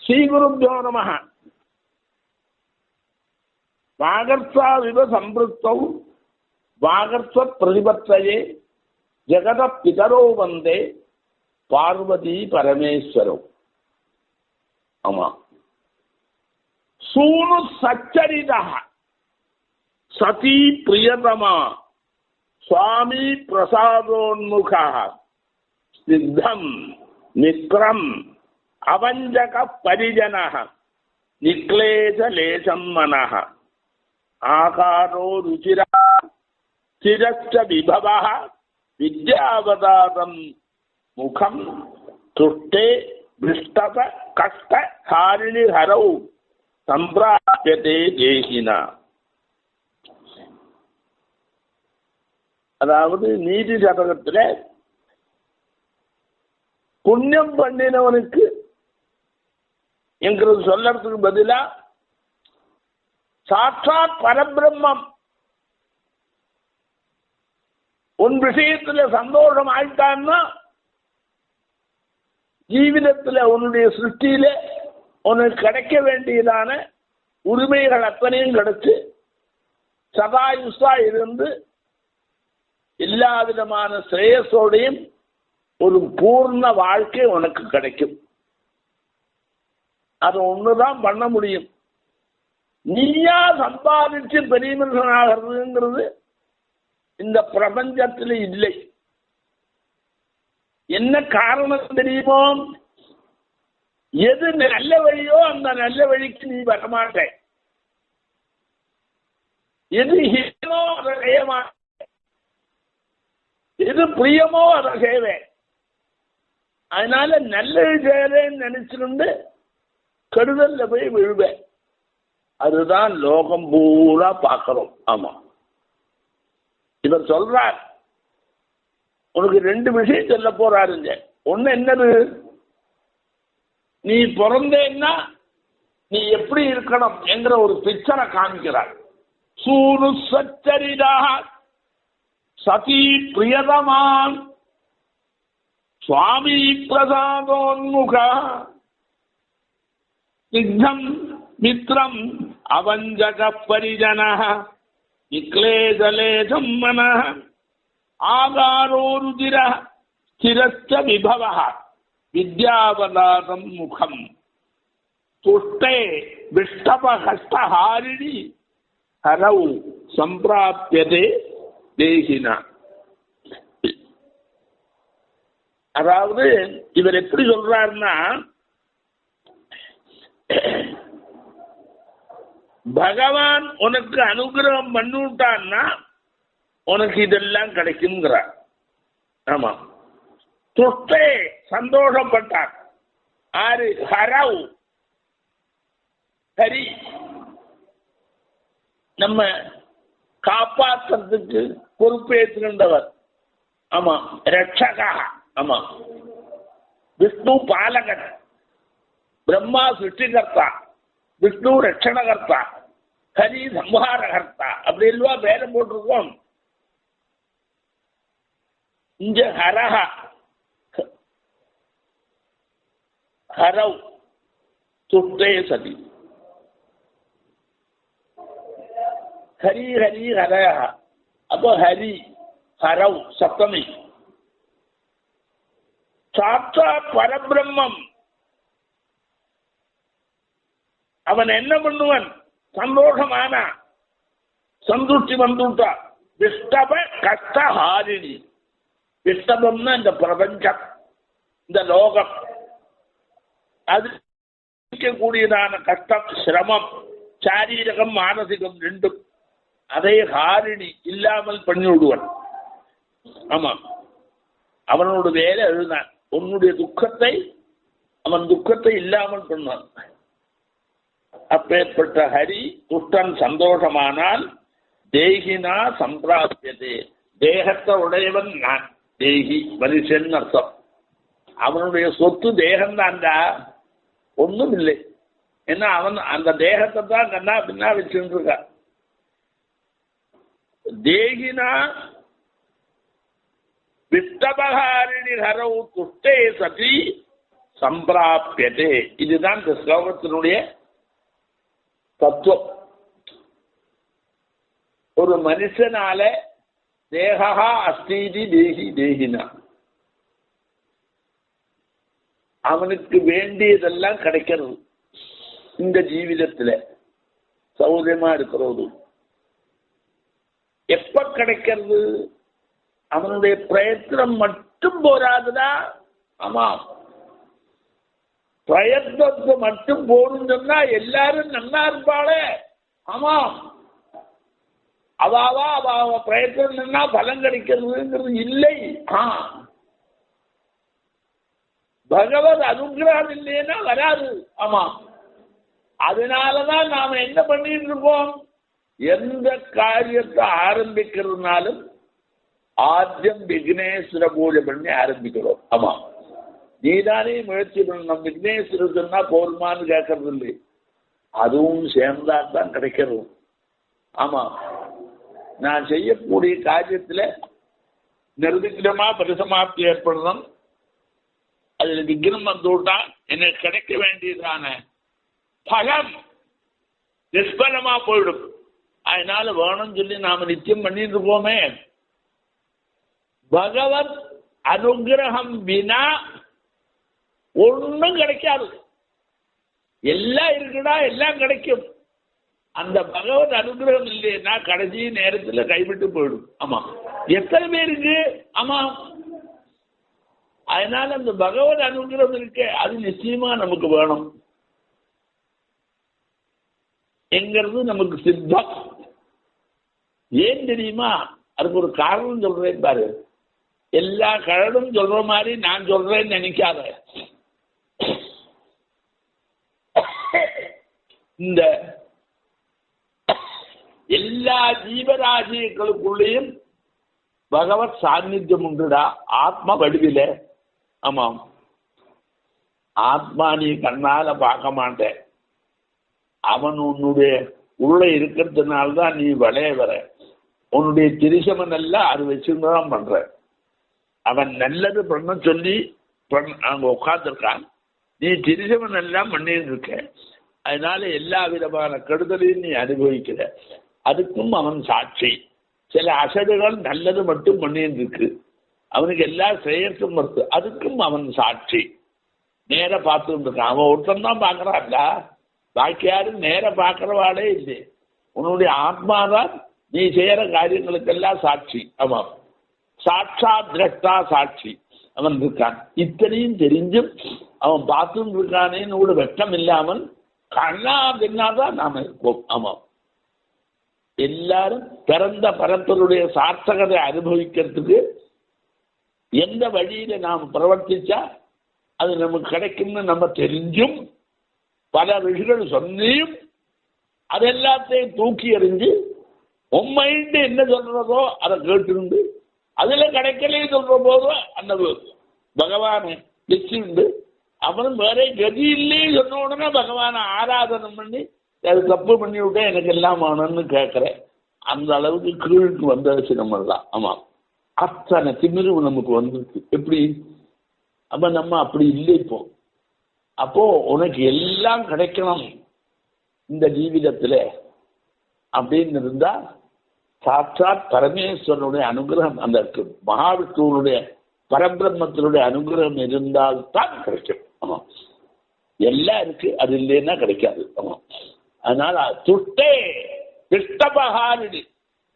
ஸ்ரீகுருப்யோ நமः. வாகர்த்தாவிவ சம்பிருத்தௌ வாகர்த்வ பிரதிபத்தயே ஜெகத பிதரோ வந்தே பார்வதி பரமேஸ்வரோ. ஆமா. சூனு சச்சரிதா சதி பிரியதமா சுவாமி பிரசாதோன்முகா சித்தம் நிக்ரம் அவஞ்சக பரிஜனः நிக்லேசலேசம் மனः ஆகாரோ ருச்சிரா சிரச்ச விபவः வித்யாவதாரம் முகம் துஷ்டே விஷ்டப கஷ்ட ஹாரிணி ஹரௌ சம்பிராப்யதே தேகினா. அதாவது நீதி சதகத்தில் புண்ணியம் பண்ணினவனுக்கு என்கிறது சொல்லறதுக்கு பதிலா சாட்சாத் பரபிரம்மம் உன் விஷயத்துல சந்தோஷம் ஆயிட்டான்னா ஜீவிதத்தில் உன்னுடைய சிருஷ்டியில உனக்கு கிடைக்க வேண்டியதான உரிமைகள் அத்தனையும் கிடைச்சு சதாயுஷா இருந்து எல்லா விதமான ஸ்ரேயஸோடையும் ஒரு பூர்ண வாழ்க்கை உனக்கு கிடைக்கும். அது ஒண்ணுதான் பண்ண முடியும். நீயா சம்பாதிச்சு பெரிய மனுஷனாகிறதுங்கிறது இந்த பிரபஞ்சத்தில் இல்லை. என்ன காரணம் தெரியுமோ? எது நல்ல வழியோ அந்த நல்ல வழிக்கு நீ வரமாட்ட. எது ஹிதமோ அதை செய்ய மாட்ட. எது பிரியமோ அதை செய்வேன். அதனால நல்லது செய்யறேன்னு நினைச்சிருந்து கெடுதல்ல போய் விழுவேன். அதுதான் லோகம் பூரா பார்க்கிறோம். ஆமா, இவர் சொல்றார். உனக்கு ரெண்டு விஷயம் சொல்ல போறாருங்க. ஒண்ணு என்னது? நீ பிறந்தேன்னா நீ எப்படி இருக்கணும் என்கிற ஒரு பிக்சரை காமிக்கிறார். சூனு சச்சரிதா சதி பிரியதமான் சுவாமி பிரசாதோன்முகா சித்தம் மித்ரம் அவஞ்சக பரிஜனः நிக்லேசலேசம் மனः ஆகாரோ ருதிரः ஸ்திரச்ச விபவः வித்யாவதாரம் முகம் துஷ்டே விஷ்டபஹஸ்தஹாரிணி ஹரௌ சம்பிராப்யதே தேகினா. அதாவது இவர் எப்படி சொல்றாருன்னா, பகவான் உனக்கு அனுகிரகம் பண்ணிவிட்டான்னா உனக்கு இதெல்லாம் கிடைக்கும்ங்கிறார். ஆமா, துஷ்டே சந்தோஷப்பட்டார். ஆறு ஹரவ் ஹரி நம்ம காப்பாற்றுறதுக்கு பொறுப்பேற்றுகின்றவர். ஆமா, ரட்சகா. ஆமா, விஷ்ணு பாலகன், பிரம்மா சிருஷ்டிகர்த்தா, விஷ்ணு ரட்சணகர்த்தா, ஹரி சம்ஹாரகர்த்தா. அப்படி இல்லவா பேரம் போட்டிருக்கோம். இங்க ஹரஹ ஹரவ் துஷ்டே சதி ஹரி ஹரி ஹரஹ. அப்போ ஹரி ஹரவ் சப்தமி. சாட்சாத் பரபிரம்மம் அவன் என்ன பண்ணுவன்? சந்தோஷமானா சந்துஷ்டி வந்துட்டா. விஷ்டப கஷ்டஹாரிணி. விஷ்டபம்னா இந்த பிரபஞ்சம், இந்த லோகம், அது கூடியதான கஷ்டம், சிரமம், சாரீரகம் மானசிகம் ரெண்டும், அதை ஹாரிணி இல்லாமல் பண்ணி விடுவன். ஆமா, அவனோட வேலை அதுதான். உன்னுடைய துக்கத்தை அவன் துக்கத்தை இல்லாமல் பண்ணான். அப்பேற்பட்ட ஹரி துஷ்டன் சந்தோஷமானால் தேகினா சம்பிராப்யதே. தேகத்தை உடையவன் நான், தேகி மனுஷன் அர்த்தம். அவனுடைய சொத்து தேகம் தான்டா, ஒன்றும் இல்லை. ஏன்னா அவன் அந்த தேகத்தை தான் கண்ணா பின்னா வச்சுட்டு இருக்கான். தேகினா விஷ்டபஹாரிணி ஹரௌ துஷ்டே சதி சம்பிராபியதே. இதுதான் இந்த ஸ்லோகத்தினுடைய தத்துவம். ஒரு மனுஷனால தேகா அஸ்தீதி தேகி தேகினா அவனுக்கு வேண்டியதெல்லாம் கிடைக்கிறது. இந்த ஜீவிதத்துல சௌரியமா இருக்கிறது எப்ப கிடைக்கிறது? அவனுடைய பிரயத்தனம் மட்டும் போராதுதா. ஆமா, பிரயத்தனத்தை மட்டும் போடும் சொன்னா எல்லாரும் நல்லா இருப்பாளே. ஆமா, அவாவா அவ பிரயத்தனம்னா பலன் கிடைக்கிறதுங்கிறது இல்லை. பகவத் அனுகிரகம் இல்லைன்னா வராது. ஆமா, அதனாலதான் நாம என்ன பண்ணிட்டு இருக்கோம்? எந்த காரியத்தை ஆரம்பிக்கிறதுனாலும் ஆദ്യം விக்னேஸ்வர பூஜை பண்ணி ஆரம்பிக்கிறோம். ஆமா, நீதானே முயற்சி பண்ணணும். விக்னேஸ்வரர் சொன்னா போருமான்னு கேட்கறது இல்லை, அதுவும் சேர்ந்தால்தான் கிடைக்கிறது. ஆமா, நான் செய்யக்கூடிய காரியத்துல நிர்விக்னமா பரிசமாப்தி ஏற்படணும். அதுல விக்னம் வந்து விட்டா எனக்கு கிடைக்க வேண்டியதான பலம் நிஷ்பலமா போயிடும். அதனால வேணும்னு சொல்லி நாம நித்தியம் பண்ணிட்டு இருப்போமே. பகவத் அனுகிரகம் வினா ஒன்றும் கிடைக்காது. எல்லாம் இருக்குடா, எல்லாம் கிடைக்கும். அந்த பகவத் அனுகிரகம் இல்லைன்னா கடைசி நேரத்தில் கைவிட்டு போயிடும். ஆமா, எத்தனை பேருக்கு? ஆமா, அதனால அந்த பகவத் அனுகிரகம் இருக்க அது நிச்சயமா நமக்கு வேணும் என்கிறது நமக்கு சித்தம். ஏன் தெரியுமா? அதுக்கு ஒரு காரணம் சொல்றேன் பாரு. எல்லா கடலும் சொல்ற மாதிரி நான் சொல்றேன்னு நினைக்காத. இந்த எல்லா ஜீவராசிகளுக்குள்ளேயும் பகவத் சாநித்தியம் உண்டுடா, ஆத்ம வடிவில. ஆமாம், ஆத்மா நீ கண்ணால பார்க்க மாட்டேன். அவன் உன்னுடைய உள்ள இருக்கிறதுனால்தான் நீ விளைய வர. உன்னுடைய திரிசமன் எல்லாம் அது வச்சுதான் பண்ற. அவன் நல்லது பண்ண சொல்லி அங்க உட்கார்ந்துருக்கான், நீ திரிசமன் எல்லாம் பண்ணிட்டு இருக்க. அதனால எல்லா விதமான கெடுதலையும் நீ அனுபவிக்கிற. அதுக்கும் அவன் சாட்சி. சில அசடுகள் நல்லது மட்டும் பண்ணிட்டு இருக்கு, அவனுக்கு எல்லா செயற்கும் வருது, அதுக்கும் அவன் சாட்சி. நேர பார்த்துட்டு இருக்கான். அவன் ஒருத்தன் தான் பார்க்கறான்டா, பாக்கி யாரும் நேர பார்க்கிறவாளே இல்லை. உன்னுடைய ஆத்மாதான் நீ செய்யற காரியங்களுக்கெல்லாம் சாட்சி. ஆமாம், சாட்சா திரஷ்டா சாட்சி அவன் இருக்கான். இத்தனையும் தெரிஞ்சும் அவன் பார்த்துட்டு இருக்கானேன்னு கூட வெட்கம் இல்லாமல் கண்ணா பின்னாதான் நாம இருப்போம். ஆமாம், எல்லாரும் பிறந்த பரம்பருடைய சார்த்தகத்தை அனுபவிக்கிறதுக்கு எந்த வழியில நாம் பிரவர்த்திச்சா அது நமக்கு கிடைக்கும்னு நம்ம தெரிஞ்சும் பல ரிஷிகள் சொன்னியும் அதெல்லாத்தையும் தூக்கி எறிஞ்சு உண்மைண்டு என்ன சொல்றதோ அதை கேட்டு அதுல கிடைக்கலே சொல்ற போதும் அந்த பகவானை வச்சுண்டு அவனும் வேற கதி இல்லையே சொன்ன உடனே பகவானை ஆராதனம் பண்ணி அது தப்பு பண்ணி விட்டா எனக்கு எல்லாம் வேணும்னு கேட்கிறேன். அந்த அளவுக்கு கீழுக்கு வந்தாச்சு நம்ம தான். ஆமா, அத்தனை திமிரு நமக்கு வந்துருக்கு. எப்படி? அப்ப நம்ம அப்படி இல்லை இப்போ. அப்போ உனக்கு எல்லாம் கிடைக்கணும் இந்த ஜீவிதத்துல அப்படின்னு இருந்தா சாட்சாத் பரமேஸ்வரனுடைய அனுகிரகம், அந்த மகாவிஷ்ணுவனுடைய பரபிரம்மத்தினுடைய அனுகிரகம் இருந்தால் தான் கிடைக்கும். ஆமா, எல்லாம் இருக்கு, அது இல்லைன்னா கிடைக்காது. ஆமா, அதனால துஷ்டே கிருஷ்டபஹாரிணி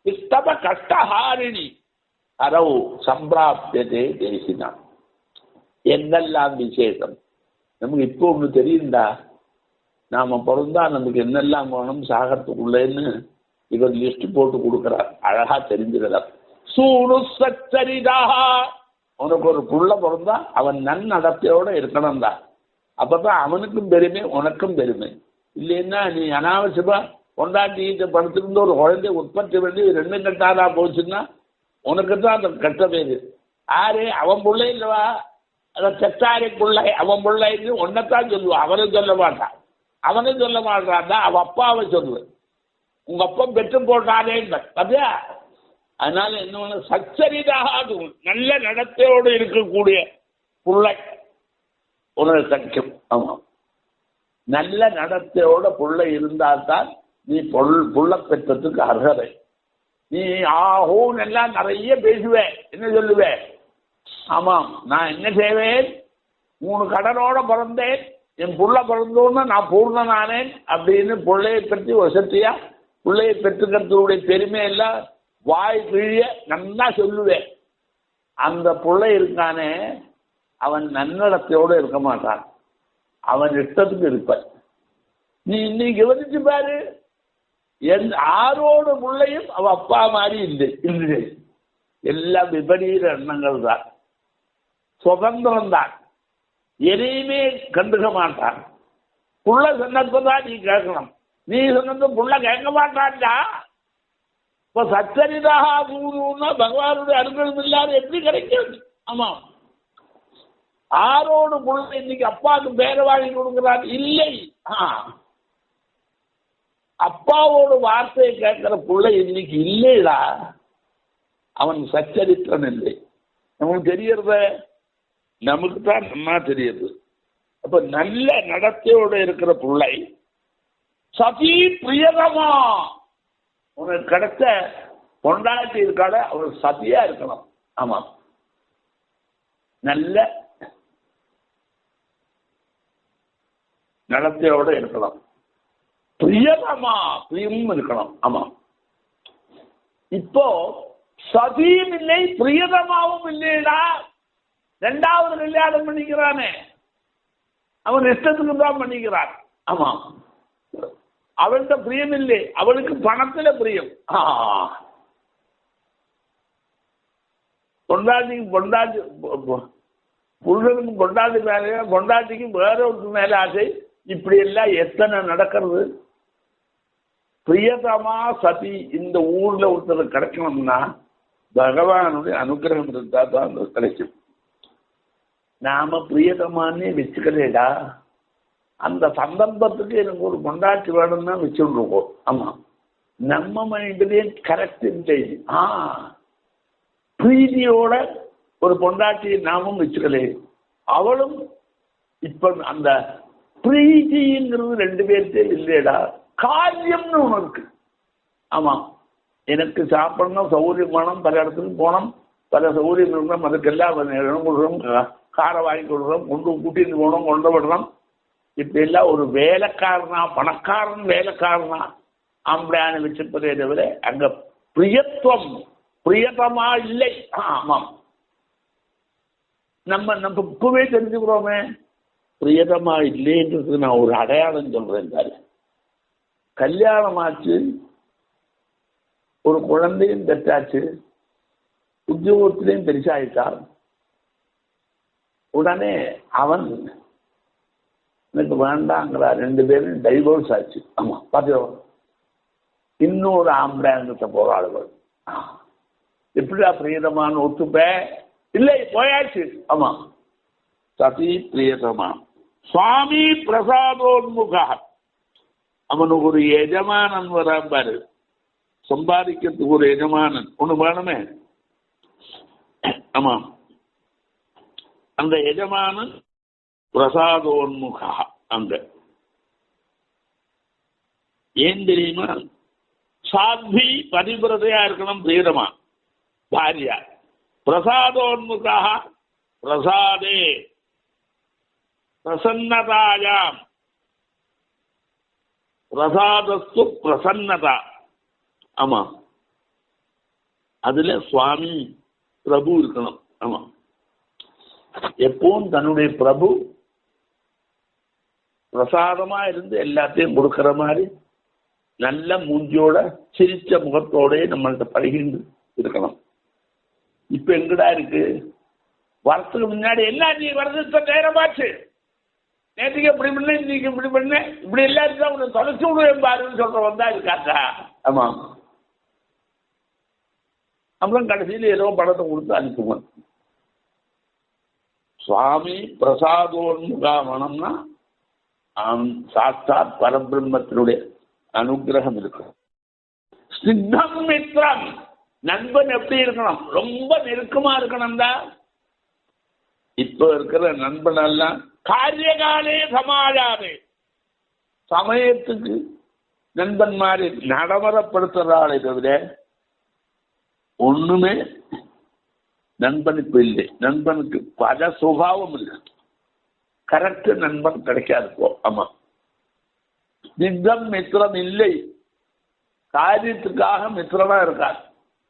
கிருஷ்டப கஷ்டஹாரிணி அரவு சம்பிராபியதே தேசினா. என்னெல்லாம் விசேஷம் நமக்கு இப்போ ஒன்று தெரியுண்டா. நாம பிறந்தா நமக்கு என்னெல்லாம் வேணும் சாகத்துக்குள்ளேன்னு இவர் லிஸ்ட் போட்டு கொடுக்கிறார். அழகா தெரிஞ்சுக்கிறார். சூடு சச்சரிதா, உனக்கு ஒரு புள்ள பிறந்தா அவன் நன்னடத்தையோட இருக்கணும் தான். அப்பதான் அவனுக்கும் பெருமை, உனக்கும் பெருமை. இல்லைன்னா நீ அனாவசியமா கொண்டாட்டிட்டு படுத்திருந்த ஒரு குழந்தை உற்பத்தி பண்ணி 2 கட்டாரா போச்சுன்னா உனக்கு தான் அந்த கட்ட பேரு. ஆறு அவன் பிள்ளை இல்லவா, அதை செத்தாரி பிள்ளை அவன் பிள்ளைன்னு ஒன்னைத்தான் சொல்லுவான், அவனும் சொல்ல மாட்டான். அவனும் சொல்ல மாட்டான் தான் அவன் அப்பாவை சொல்லுவேன். உங்க அப்பா பெற்று போட்டானே அப்படியா? அதனால என்ன பண்ண, சச்சரிதாக நல்ல நடத்தையோடு இருக்கக்கூடிய பிள்ளை உனக்கு கிடைக்கும். ஆமாம், நல்ல நடத்தையோட புள்ள இருந்தால்தான் நீ புள்ள பெற்றத்துக்கு அர்ஹதை. நீ ஆஹோன்னு எல்லாம் நிறைய பேசுவேன், என்ன சொல்லுவேன்? ஆமாம், நான் என்ன செய்வேன், 3 கடனோட பிறந்தேன், என் புள்ள பிறந்தோன்னு நான் பூர்ணனானேன் அப்படின்னு பிள்ளையை பற்றி வசதியா பிள்ளையை பெற்றுக்கிறதுடைய பெருமை எல்லாம் வாய் கிழிய நல்லா சொல்லுவேன். அந்த பிள்ளை இருக்கானே அவன் நன்னடத்தையோடு இருக்க மாட்டான், அவன் இஷ்டத்துக்கு இருப்பான். நீ இன்னைக்கு கவனிச்சு பாரு, ஆரோட பிள்ளையும் அவ அப்பா மாதிரி இல்லை, எல்லாம் விபரீத எண்ணங்கள் தான், சுதந்திரம் தான், எதையுமே கண்டுக்க மாட்டான். புள்ள சொன்னதான் நீ கேட்கணும், நீ சொன்னது புள்ள கேட்க மாட்டான்டா. இப்ப சச்சரிதாக பூர்வம்னா பகவானுடைய அனுகிரகம் இல்லாத எப்படி கிடைக்கும்? ஆமாம், ஆரோடு புள்ள இன்னைக்கு அப்பாவுக்கு பேரை வாங்கி கொடுக்கிறான் இல்லை, அப்பாவோட வார்த்தையை கேட்கிற பிள்ளை இன்னைக்கு இல்லைடா, அவன் சச்சரித்திரன் இல்லை. நமக்கு தெரியறத நமக்கு தான் நல்லா தெரியுது. அப்ப நல்ல நடத்தையோட இருக்கிற பிள்ளை சதி பிரியதமா, உனக்கு கிடைச்ச கொண்டாட்டி இருக்காட அவள் சதியா இருக்கணும். ஆமா, நல்ல நடத்தையோட இருக்கலாம், பிரியதமா பிரியம் இருக்கணும். ஆமா, இப்போ சதியும் இல்லை பிரியதமாவும் இல்லைடா. 2வது கல்யாணம் பண்ணிக்கிறானே அவன் இஷ்டத்துக்கு தான் பண்ணிக்கிறான். ஆமா, அவன்கிட்ட பிரியம் இல்லை, அவளுக்கு பணத்துல பிரியம். பொண்டாட்டிக்கு புருஷனுக்கு பொண்டாட்டி மேலே, பொண்டாட்டிக்கு வேற ஒரு மேல ஆசை, இப்படி எல்லாம் எத்தனை நடக்கிறது. பிரியதமா சதி இந்த ஊர்ல ஒருத்தர் கிடைக்கணும்னா பகவானுடைய அனுகிரகம் இருந்தா தான் கிடைக்கும். நாம பிரியதமானே வச்சுக்கலேடா, அந்த சந்தர்ப்பத்துக்கு எனக்கு ஒரு பொண்டாட்டி வேணும்னா வச்சுருக்கோம். ஆமா, நம்ம மைண்ட்லயே கரெக்ட் செய்தி. பிரீதியோட ஒரு பொண்டாட்டியை நாமும் வச்சுக்கலே, அவளும் இப்ப அந்த பிரீதிங்கிறது 2 பேர்த்தே இல்லையடா, காரியம்னு ஒன்று இருக்கு. ஆமா, எனக்கு சாப்பிடணும், சௌகரியம் வேணும், பல இடத்துக்கு போனோம், பல சௌகரியம் இருக்கணும், அதுக்கெல்லாம் இடம் கொடுக்குறோம், காரை வாங்கி கொடுக்குறோம், கூட்டிட்டு போகணும், கொண்டு விடுறோம். இப்படி எல்லாம் ஒரு வேலைக்காரனா, பணக்காரன் வேலைக்காரனா ஆம்பளையான வச்சிருப்பதே தவிர அங்க பிரியத்துவம் பிரியதமா இல்லை. ஆமாம், நம்ம இப்பவே தெரிஞ்சுக்கிறோமே பிரியதமா இல்லைன்றதுக்கு நான் ஒரு அடையாளம் சொல்றேன் பாரு. கல்யாணம் ஆச்சு, ஒரு குழந்தையும் பெற்றாச்சு, உத்தியோகத்திலையும் பெருசாயிட்டான். உடனே அவன் எனக்கு வேண்டாங்கிறா, 2 பேரும் டைவோர்ஸ் ஆச்சு. ஆமா, பார்த்தோம், இன்னொரு ஆம்பளைங்கிட்ட போராடுகள். எப்படிடா பிரியதமான ஒத்துப்ப? இல்லை, போயாச்சு. ஆமா, சதி பிரியதமா. சுவாமி பிரசாதோன்முகா, அவனுக்கு ஒரு எஜமானன் வராம்பாரு, சம்பாதிக்கிறதுக்கு ஒரு எஜமானன் ஒண்ணு வேணுமே. ஆமா, அந்த எஜமானன் பிரசாதோன்முகா. அந்த ஏன் தெரியுமா? சாத்வி பதிவிரதையா இருக்கணும், பிரியதமா பாரியா. பிரசாதோன்முகா, பிரசாதே பிரசன்னதாயாம், பிரசாதஸ்து பிரசன்னதா. ஆமா, அதுல சுவாமி பிரபு இருக்கணும். ஆமா, எப்பவும் தன்னுடைய பிரபு பிரசாதமா இருந்து எல்லாத்தையும் கொடுக்கிற மாதிரி நல்ல மூஞ்சியோட சிரிச்ச முகத்தோட நம்மள்கிட்ட பழகிண்டு இருக்கணும். இப்ப எங்கடா இருக்கு? வரத்துக்கு முன்னாடி எல்லாம் நீ வரது நேரமாச்சு, நேற்றுக்கு இப்படி பண்ண, இன்னைக்கு இப்படி பண்ண, இப்படி எல்லாருக்கும் உனக்கு தொலைச்சு விடுவேன் பாருன்னு சொல்றவன் தான் இருக்காக்கா. ஆமா, அப்புறம் கடைசியில் ஏதோ பணத்தை கொடுத்து அனுப்புவேன். சுவாமி பிரசாதோன்முகாமனம்னா சாட்சாத் பரபிரம்மத்தினுடைய அனுகிரகம் இருக்கும். ஸ்னிக்தம் மித்ரம், நண்பன் எப்படி இருக்கணும்? ரொம்ப நெருக்கமா இருக்கணும் தான். இப்ப இருக்கிற நண்பன் எல்லாம் காரியகாலே சமாஜாவே சமயத்துக்கு நண்பன்மாரை நடைமுறைப்படுத்துறாளே தவிர ஒண்ணுமே நண்பனுக்கு இல்லை. நண்பனுக்கு பல சுபாவம் இல்லை. கரெக்ட் நண்பன் கிடைக்காது போ. ஆமா, நித்தம் மித்திரம் இல்லை. காரியத்துக்காக மித்திரமா இருக்கார்.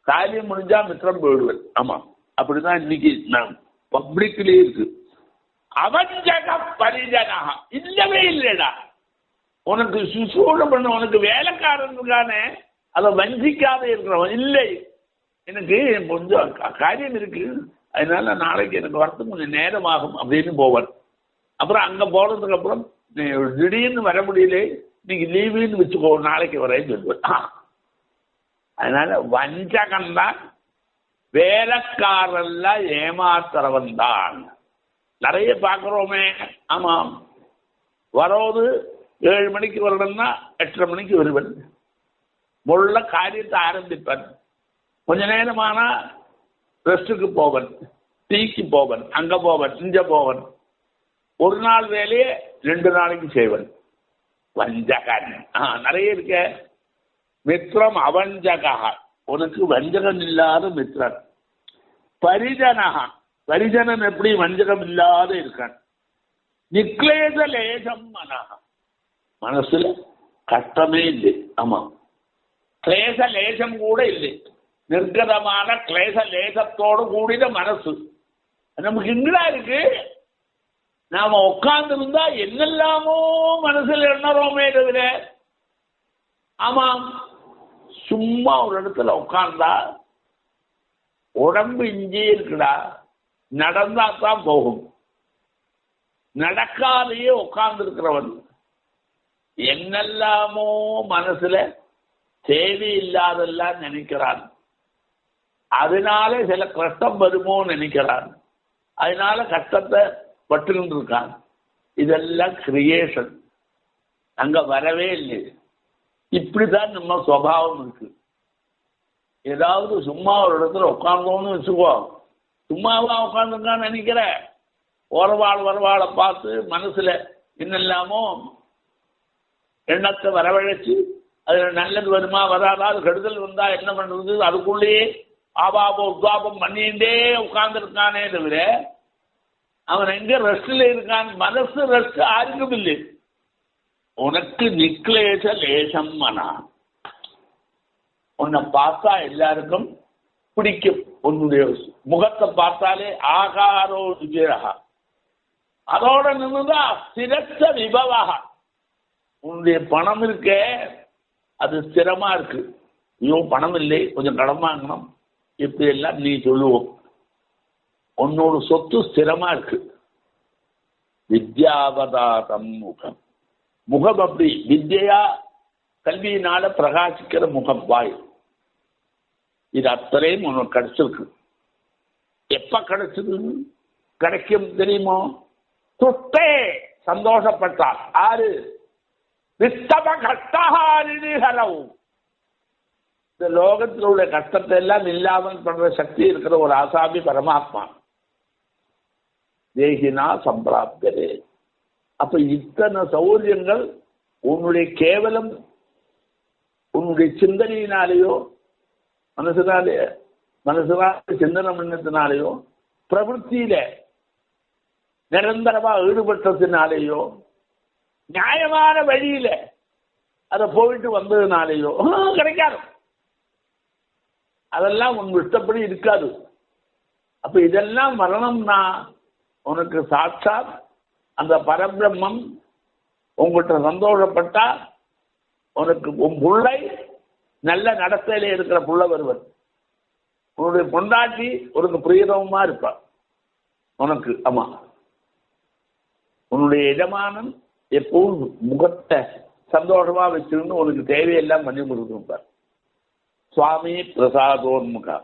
காரியம் முடிஞ்சா மித்திரம் போயிடுவேன். ஆமா, அப்படிதான் இன்னைக்கு நான் பப்ளிக்லயே இருக்கு. அவஞ்சக பரிஜனா இல்லவே இல்லைடா. உனக்கு சுசூட பண்ண உனக்கு வேலைக்காரன் இருக்கானே அதை வஞ்சிக்காத இருக்கிறவன் இல்லை. எனக்கு கொஞ்சம் காரியம் இருக்கு, அதனால நாளைக்கு எனக்கு வரத்துக்கு கொஞ்சம் நேரமாகும் அப்படின்னு போவான். அப்புறம் அங்க போனதுக்கு அப்புறம் திடீர்னு வர முடியல, நீங்க லீவுன்னு வச்சுக்கோ, நாளைக்கு வரேன்னு சொல்லுவேன். அதனால வஞ்சகன் தான், வேலைக்காரெல்லாம் ஏமாத்துறவன் தான் நிறைய பார்க்கிறோமே. ஆமாம், வரோது 7 மணிக்கு வரணும்னா 8:30 மணிக்கு வருவன். முள்ள காரியத்தை ஆரம்பிப்பன். கொஞ்ச நேரமானா ரெஸ்ட்டுக்கு போவன், டீக்கு போவன், அங்க போவன், இங்க போவன். ஒரு நாள் வேலையே 2 நாளைக்கு செய்வன். வஞ்சகன் நிறைய இருக்க. மித்திரம் அவஞ்சகா, உனக்கு வஞ்சகம் இல்லாத மித்திரன். பரிஜனகா, பரிஜனன் எப்படி வஞ்சகம் இல்லாத இருக்கான். நிக்லேச லேசம் மனஹா, மனசுல கஷ்டமே இல்லை. ஆமா, கிளேச லேசம் கூட இல்லை. நிர்கதமான கிளேச லேசத்தோடு கூடின மனசு நமக்கு இங்கடா இருக்கு. நாம உட்கார்ந்து இருந்தா என்னெல்லாமோ மனசுல எண்ணறோமே தவிர, ஆமாம், சும்மா ஒரு இடத்துல உட்கார்ந்தா உடம்பு இங்கே இருக்குடா, நடந்தா தான் போகும். நடக்காதையே உட்கார்ந்து இருக்கிறவன் என்னெல்லாமோ மனசுல தேவையில்லாதெல்லாம் நினைக்கிறான். அதனால சில கஷ்டம் வருமோ நினைக்கிறான். அதனால கஷ்டத்தை பட்டு இருக்கான். இதெல்லாம் கிரியேஷன், அங்க வரவே இல்லை. இப்படிதான் நம்ம சுபாவம் இருக்கு. ஏதாவது சும்மா ஒரு இடத்துல உட்கார்ந்தோன்னு வச்சுக்கோ, சும்மாவா உட்கார்ந்துருக்கான்னு நினைக்கிற. வரவாளை பார்த்து மனசுல என்னெல்லாமோ எண்ணத்தை வரவழைச்சு அதுல நல்லது வருமா வராதா, அது கெடுதல் வந்தா என்ன பண்றது, அதுக்குள்ளேயே ஆபாபம் உத்வாபம் பண்ணிட்டே உட்கார்ந்துருக்கானே தவிர அவன் எங்க ரெஸ்ட்ல இருக்கான். மனசு ரெஸ்ட் ஆருக்கும் இல்லை. உனக்கு நிக்லேச லேசம் மனா, உன்னை பார்த்தா எல்லாருக்கும் பிடிக்கும். உன்னுடைய முகத்தை பார்த்தாலே ஆகாரோ விஜயகா, அதோட நின்றுதா ஸ்திரத்த விபவகா. உன்னுடைய பணம் இருக்க அது ஸ்திரமா இருக்கு. ஐயோ பணம் இல்லை, கொஞ்சம் கடன் வாங்கணும், இப்படி எல்லாம் நீ சொல்லுவோம். உன்னோட சொத்து ஸ்திரமா இருக்கு. வித்யாவதாரம் முகம், முகம் அப்படி வித்யா கல்வியினால பிரகாசிக்கிற முகம் வாய். இது அத்தனையும் உனக்கு கிடைச்சிருக்கு. எப்ப கிடைச்சது? கிடைக்கும் தெரியுமோ? துட்டே சந்தோஷப்பட்டார். ஆறு விஸ்தம கஷ்டஹாரிணிஹரவு, இந்த லோகத்தில் உள்ள கஷ்டத்தை எல்லாம் இல்லாமல் பண்ற சக்தி இருக்கிற ஒரு ஆசாமி பரமாத்மா. தேகினா சம்பிராப்தரே. அப்ப இத்தனை சௌகரியங்கள் உன்னுடைய கேவலம் உன்னுடைய சிந்தனையினாலேயோ மனசுனால சிந்தனை பண்ணத்தினாலேயோ பிரவൃத்தியில நிரந்தரமா ஈடுபட்டத்தினாலேயோ நியாயமான வழியில அதை போயிட்டு வந்ததுனாலேயோ கிடைக்காது. அதெல்லாம் உன் இஷ்டப்படி இருக்காது. அப்ப இதெல்லாம் மரணம்னா உனக்கு சாட்சாத் அந்த பரபிரம்மம் உங்கள்கிட்ட சந்தோஷப்பட்டா உனக்கு உன் புள்ளை நல்ல நடத்தையில இருக்கிற புள்ள வருவன். உன்னுடைய பொண்டாட்டி உனக்கு பிரியதமா இருப்பான் உனக்கு. ஆமா, உன்னுடைய எஜமானன் எப்பவும் முகத்தை சந்தோஷமா வச்சிருந்து உனக்கு தேவையெல்லாம் பண்ணி கொடுத்துருப்பார். சுவாமி பிரசாதோன்முகா,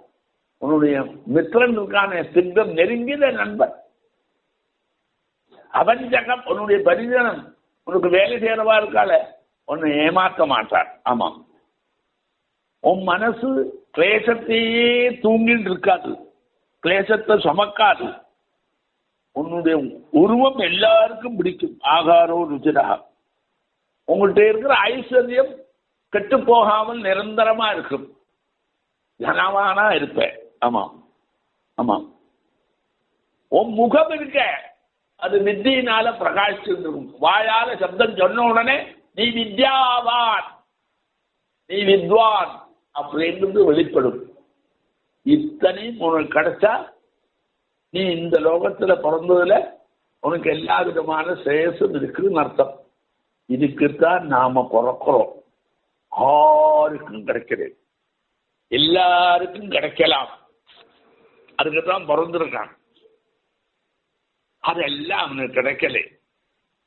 உன்னுடைய மித்திரன் இருக்கான சித்தம் நெருங்கின நண்பன். அவஞ்சகம் உன்னுடைய பரிஜனம் உனக்கு வேலை செய்யறவா இருக்கால, உன்னை ஏமாற்ற மாட்டார். ஆமாம், உன் மனசு கிளேசத்தையே தூங்கிட்டு இருக்காது, கிளேசத்தை சுமக்காது. உன்னுடைய உருவம் எல்லாருக்கும் பிடிக்கும். ஆகாரோ ருச்சிரா. உங்கள்கிட்ட இருக்கிற ஐஸ்வர்யம் கெட்டு போகாமல் நிரந்தரமா இருக்கும். கனவானா இருப்ப. ஆமாம் ஆமாம். உன் முகம் இருக்க அது வித்தியினால பிரகாசிச்சிருக்கும். வாயால சப்தம் சொன்ன உடனே நீ வித்யாவான், நீ வித்வான் அப்படின்றது வெளிப்படும். இத்தனையும் உனக்கு கிடைச்சா நீ இந்த லோகத்துல பிறந்ததுல உனக்கு எல்லா விதமான சேஷம் இருக்குன்னு அர்த்தம். இதுக்குத்தான் நாம பிறக்கிறோம். யாருக்கும் கிடைக்கிறது, எல்லாருக்கும் கிடைக்கலாம். அதுக்குதான் பிறந்திருக்கான். அதெல்லாம் அவனுக்கு கிடைக்கல.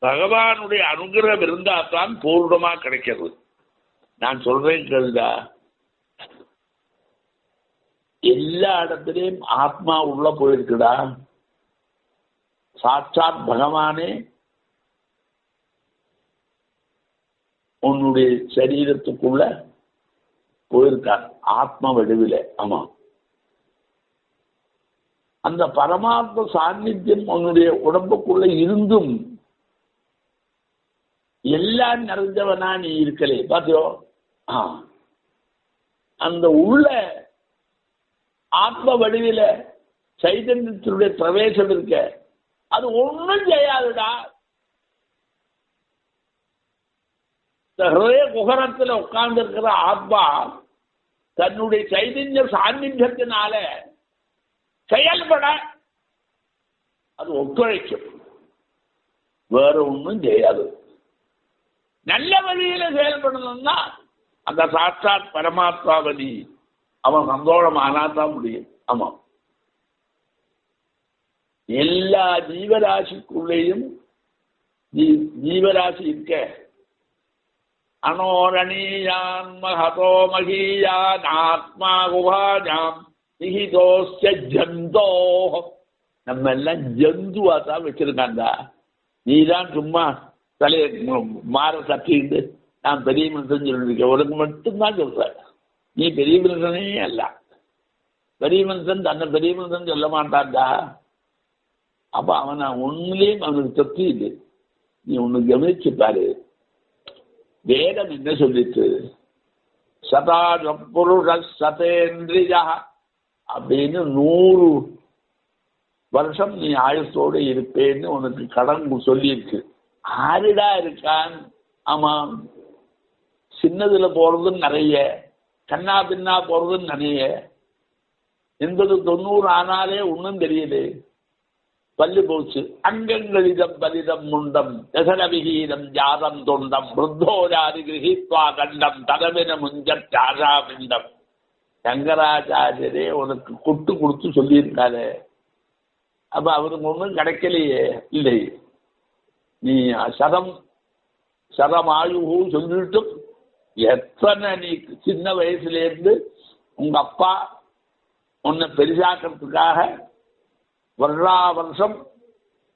பகவானுடைய அனுகிரகம் இருந்தா தான் பூர்ணமா கிடைக்கிறது. நான் சொல்றேன் கேளுடா, எல்லா இடத்துலையும் ஆத்மா உள்ள போயிருக்குடா. சாட்சாத் பகவானே உன்னுடைய சரீரத்துக்குள்ள போயிருக்கார் ஆத்ம வடிவில. ஆமா, அந்த பரமாத்ம சாநித்தியம் உன்னுடைய உடம்புக்குள்ள இருந்தும் எல்லாம் நிறைஞ்சவனா நீ இருக்கலே. பாத்தியோ, அந்த உள்ள ஆத்ம வடிவில சைதன்யத்தினுடைய பிரவேசம் இருக்க, அது ஒன்றும் செய்யாதுடா. ஹிருதய குகரத்தில் உட்கார்ந்து இருக்கிற ஆத்மா தன்னுடைய சைதன்ய சாநித்தியத்தினால செயல்பட அது ஒத்துழைக்கும். வேற ஒன்றும் செய்யாது. நல்ல வழியில செயல்படணும்னா அந்த சாட்சாத் பரமாத்மாவதி அவன் சந்தோஷமானாதான் முடியும். ஆமா, எல்லா ஜீவராசிக்குள்ளேயும் ஜீவராசி இருக்க. அனோரணீயான் மகதோ மகீயான் ஆத்மா குஹாஜாம் நிஹிதோஸ்ய ஜந்தோ. நம்ம எல்லாம் ஜந்துவா தான் வச்சிருக்காண்டா. நீ தான் சும்மா தலையை மாற தட்டிட்டு நான் பெரிய மனுஷன் சொல்லிருக்கேன். உனக்கு மட்டும்தான் சொல்ற. நீ பெரிய மனுஷனே அல்ல. பெரிய மனுஷன் தன்னை பெரிய மனுஷன் சொல்ல மாட்டான்டா. அப்ப அவனை உண்மையிலேயும் அவனுக்கு சக்தி இல்லை. நீ ஒண்ணு கவனிச்சு பாரு. வேதம் என்ன சொல்லிட்டு, சதா புருஷ சதேந்திரியா அப்படின்னு 100 வருஷம் நீ ஆயுசோடு இருப்பேன்னு உனக்கு கடன் சொல்லியிருக்கு. ஆரிடா இருக்கான்? ஆமா, சின்னதுல போறதுன்னு நிறைய, கண்ணா பின்னா போறதுன்னு நிறைய. 80-90 ஆனாலே ஒன்றும் தெரியல. பல்லு போச்சு. அங்கங்களிதம் பலிதம் முண்டம் தசரவிகீதம் ஜாதம் தொண்டம் ருத்தோஜாதி கிரகித்வா கண்டம் ததவின முஞ்சட்டாராபிண்டம். சங்கராச்சாரியரே உனக்கு கொட்டு கொடுத்து சொல்லியிருக்காரு. அப்ப அவருக்கு ஒன்றும் கிடைக்கலையே. இல்லை, நீ சதமாயு சொல்லிட்டும் எத்தனை நீ சின்ன வயசுல இருந்து உங்க அப்பா உன்னை பெரிசாக்கிறதுக்காக வருஷா வருஷம்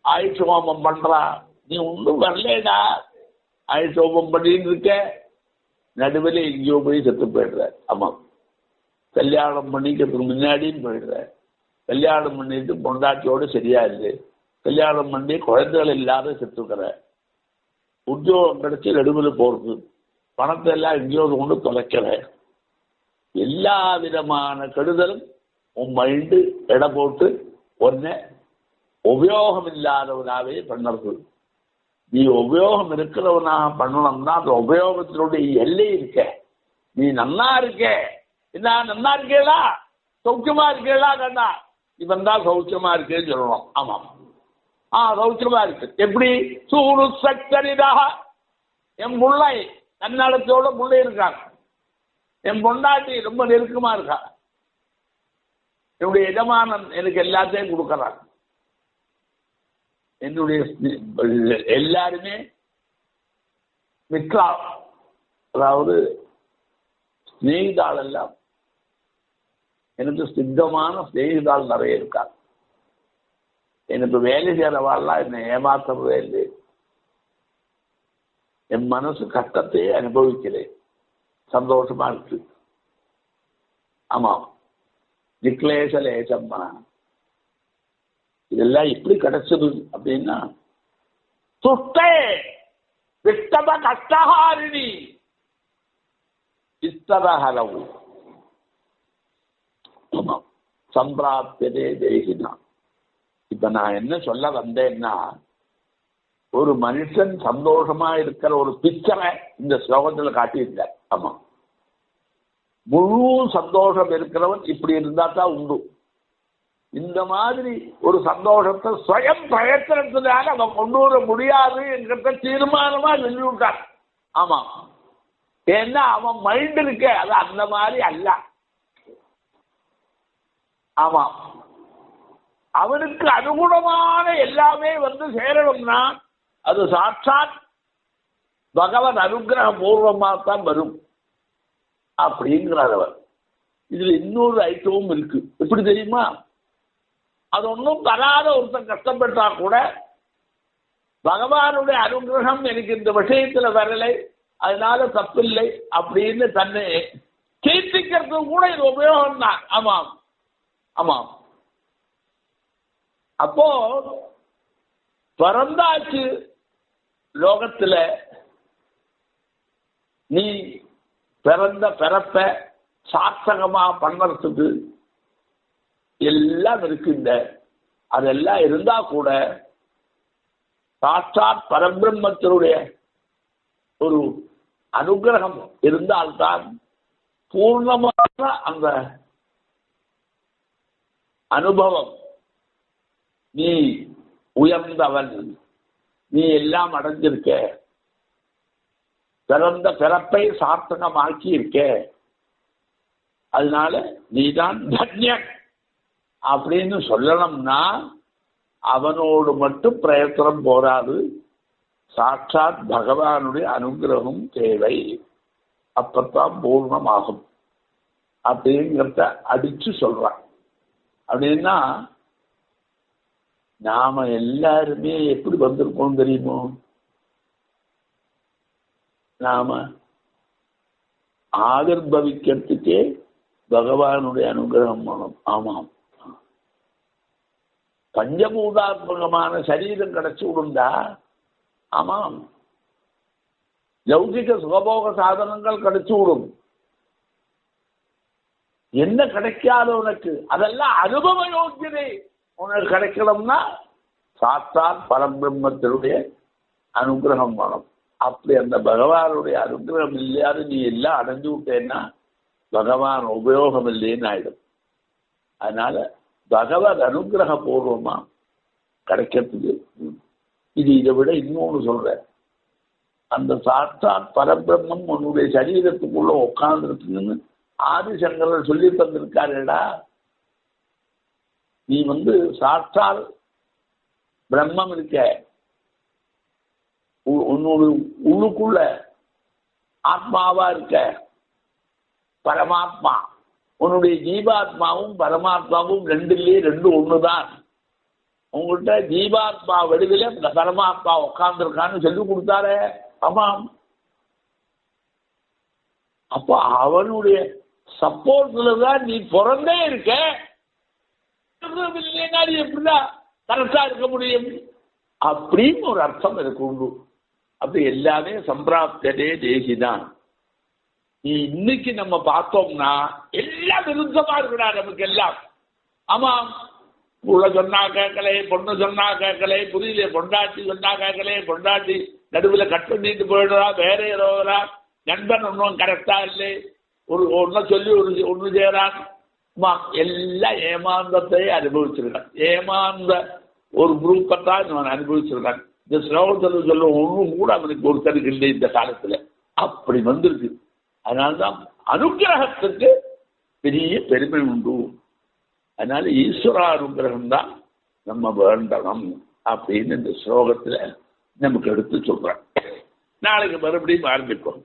ஆயுஷோமம் பண்றா. நீ ஒன்றும் வரலேடா. ஆயுஷோமம் பண்ணிட்டு இருக்க, நடுவில் எங்கேயோ போய் செத்து போயிடுற. ஆமா, கல்யாணம் பண்ணிக்கிறதுக்கு முன்னாடியும் போயிடுற. கல்யாணம் பண்ணிட்டு பொண்டாட்டியோடு சரியா இல்லை. கல்யாணம் பண்ணி குழந்தைகள் இல்லாத செத்துக்கிற. உத்தியோகம் கிடைச்சி நடுவில் போறது. பணத்தை எல்லாம் எங்கேயோ கொண்டு தொலைக்கிற. எல்லா விதமான கெடுதலும் உன் மைண்டு எடை போட்டு ஒன்ன உபயோகம் இல்லாதவனாவே பண்ணுறது. நீ உபயோகம் இருக்கிறவனாக பண்ணணும்னா அந்த உபயோகத்தினுடைய எல்லை இருக்க. நீ நன்னா இருக்க, என்ன நன்னா இருக்கேடா, சௌக்கியமா இருக்கேடா, கண்டா இவன் தான் சௌக்கியமா இருக்கேன்னு சொல்லணும். ஆமாம், சௌக்கியமா இருக்கு. எப்படி? சூடு சக்கரிதாக என் முள்ளை தன்னடத்தோட முள்ளை இருக்காங்க. என் பொண்டாட்டி ரொம்ப நெருக்கமா இருக்கா. என்னுடைய எஜமானன் எனக்கு எல்லாத்தையும் கொடுக்கறான். என்னுடைய எல்லாருமே மித்ரா, அதாவது ஸ்நேகிதாள் எல்லாம் எனக்கு சித்தமான ஸ்நேகிதாள் நிறைய இருக்காங்க. எனக்கு வேலை செய்யறவாள்லாம் என்னை ஏமாத்துறதே இல்லை. என் மனசு கஷ்டத்தையே அனுபவிக்கிறேன். சந்தோஷமா இருக்கு. ஆமா, நிக்லேச லேசம்மா. இதெல்லாம் எப்படி கிடைச்சது அப்படின்னா, துஷ்டே விஷ்டப கஷ்டஹாரிணி இஸ்தரஹரவு சம்பிராப்தியதே தேகினா. இப்ப நான் என்ன சொல்ல வந்தேன்னா, ஒரு மனுஷன் சந்தோஷமா இருக்கிற ஒரு பிக்சரை இந்த ஸ்லோகத்துல காட்டியிருக்கார். ஆமா, முழு சந்தோஷம் இருக்கிறவன் இப்படி இருந்தா தான் உண்டு. இந்த மாதிரி ஒரு சந்தோஷத்தை சுயம் பிரயத்தனத்தினால அவன் கொண்டு வர முடியாது என்கிற தீர்மானமா சொல்லிவிட்டான். ஆமா, ஏன்னா அவன் மைண்ட் இருக்க அது அந்த மாதிரி அல்ல. ஆமா, அவனுக்கு அனுகுணமான எல்லாமே சேரணும்னா அது சாட்சாத் பகவத் அனுகிரக பூர்வமாகத்தான் வரும் அப்படிங்கிறார் அவர். இதுல இன்னொரு ஐட்டமும் இருக்கு. எப்படி தெரியுமா? அது ஒன்றும் தராத ஒருத்தன் கஷ்டப்பட்டா கூட பகவானுடைய அனுகிரகம் எனக்கு இந்த விஷயத்துல வரலை, அதனால தப்பில்லை அப்படின்னு தன்னை கேட்டிக்கிறது கூட இது உபயோகம் தான். ஆமாம் ஆமாம். அப்போ பிறந்தாச்சு லோகத்துல, நீ பிறந்த பிறப்ப சார்த்தகமா பண்ணறதுக்கு எல்லாம் இருக்குங்க. அதெல்லாம் இருந்தா கூட சாட்சாத் பரபிரம்மத்தினுடைய ஒரு அனுகிரகம் இருந்தால்தான் பூர்ணமான அந்த அனுபவம், நீ உயர்ந்தவன், நீ எல்லாம் அடைஞ்சிருக்க, பிறந்த பிறப்பை சார்த்தகமாக்கி இருக்க, அதனால நீதான் தன்யன் அப்படின்னு சொல்லணும்னா அவனோடு மட்டும் பிரயத்தனம் போராது, சாட்சாத் பகவானுடைய அனுகிரகம் தேவை. அப்பத்தான் பூர்ணமாகும் அப்படிங்கிறத அடிச்சு சொல்றான். அப்படின்னா நாம எல்லாருமே எப்படி வந்திருக்கோம் தெரியுமோ? நாம ஆவிர்பவிக்கிறதுக்கே பகவானுடைய அனுகிரகம் வேணும். ஆமாம், பஞ்சபூதாத்மகமான சரீரம் கிடைச்சு விடுந்தா, ஆமாம், லௌகிக சுகபோக சாதனங்கள் கிடைச்சு விடும். என்ன கிடைக்காத உனக்கு? அதெல்லாம் அனுபவ யோகியதை உனக்கு கிடைக்கணும்னா சாத்தான் பரபிரம்மத்தினுடைய அனுகிரகம் வேணும். அப்படி அந்த பகவானுடைய அனுகிரகம் இல்லையாது நீ எல்லாம் அடைஞ்சு விட்டேன்னா பகவான் உபயோகம் இல்லைன்னு ஆயிடும். அதனால பகவத் அனுகிரக பூர்வமா கிடைக்கிறதுக்கு இது இதை விட இன்னொன்று சொல்ற, அந்த சாட்சாத் பரபிரம்மம் உன்னுடைய சரீரத்துக்குள்ள உட்கார்ந்துருக்குன்னு ஆதிசங்கரர் சொல்லி தந்திருக்காருடா. நீ சாட்சாத் பிரம்மம் இருக்க, உன்னோட உள்ளுக்குள்ள ஆத்மாவா இருக்க பரமாத்மா. உன்னுடைய ஜீவாத்மாவும் பரமாத்மாவும் ரெண்டு ஒண்ணுதான். உங்கள்கிட்ட ஜீவாத்மா வடிவில இந்த பரமாத்மா உட்கார்ந்துருக்கான்னு சொல்லி கொடுத்தாரே. ஆமாம். அப்போ அவனுடைய சப்போர்ட்ல தான் நீ பிறந்தே இருக்க. இல்லைன்னா நீ எப்படிதான் கரெக்டா இருக்க முடியும் அப்படின்னு ஒரு அர்த்தம் எனக்கு உண்டு. அப்படி எல்லாமே சம்பிராப்தே தேகிதான். நீ இன்னைக்கு நம்ம பார்த்தோம்னா எல்லாம் விருத்தமா இருக்கா நமக்கு எல்லாம். ஆமாம், உள்ள சொன்னா கேட்கலை, பொண்ணு சொன்னா கேட்கலை, புரியல, பொண்டாட்டி சொன்னா கேட்கலை, பொண்டாட்டி நடுவில் கட் பண்ணிட்டு போயிடுறா, வேற ஏறோரா, நண்பன் ஒன்றும் கரெக்டா இல்லை, ஒன்னும் சொல்லி ஒன்று செய்யறான். எல்லாம் ஏமாந்தத்தை அனுபவிச்சிருக்கான். ஏமாந்த ஒரு குரூப்பத்தான் இவன் அனுபவிச்சிருக்கான். இந்த ஸ்லோகத்தில் சொல்ல ஒன்றும் கூட அவனுக்கு ஒருத்தருக்கு இல்லை இந்த காலத்துல. அப்படி வந்திருக்கு. அதனால்தான் அனுகிரகத்துக்கு பெரிய பெருமை உண்டு. அதனால ஈஸ்வர அனுகிரகம் தான் நம்ம வேண்டணும் அப்படின்னு இந்த ஸ்லோகத்துல நமக்கு எடுத்து சொல்றேன். நாளைக்கு மறுபடியும் ஆரம்பிப்போம்.